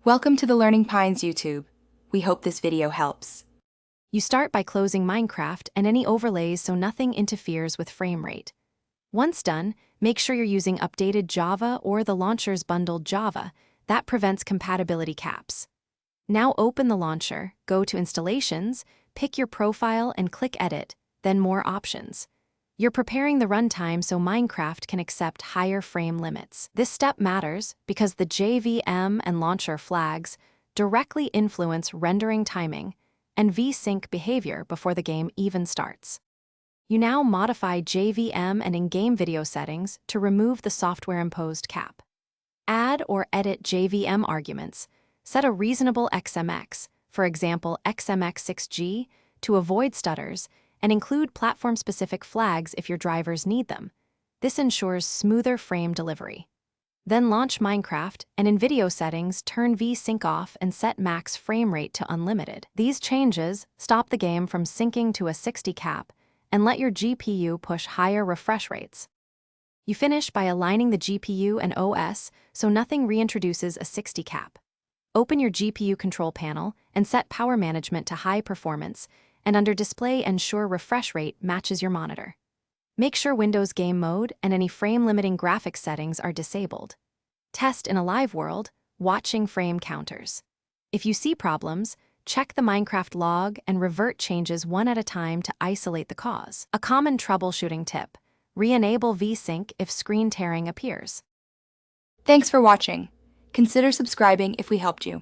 Welcome to the Learning Pines YouTube. We hope this video helps. You start by closing Minecraft and any overlays so nothing interferes with frame rate. Once done, make sure you're using updated Java or the launcher's bundled Java. That prevents compatibility caps. Now open the launcher, go to Installations, pick your profile and click Edit, then More Options. You're preparing the runtime so Minecraft can accept higher frame limits. This step matters because the JVM and launcher flags directly influence rendering timing and VSync behavior before the game even starts. You now modify JVM and in-game video settings to remove the software-imposed cap. Add or edit JVM arguments. Set a reasonable XMX, for example XMX6G, to avoid stutters, and include platform-specific flags if your drivers need them. This ensures smoother frame delivery. Then launch Minecraft, and in video settings, turn VSync off and set max frame rate to unlimited. These changes stop the game from syncing to a 60 cap and let your GPU push higher refresh rates. You finish by aligning the GPU and OS so nothing reintroduces a 60 cap. Open your GPU control panel and set power management to high performance, and under Display ensure refresh rate matches your monitor. Make sure Windows Game Mode and any frame-limiting graphics settings are disabled. Test in a live world, watching frame counters. If you see problems, check the Minecraft log and revert changes one at a time to isolate the cause. A common troubleshooting tip: re-enable VSync if screen tearing appears. Thanks for watching. Consider subscribing if we helped you.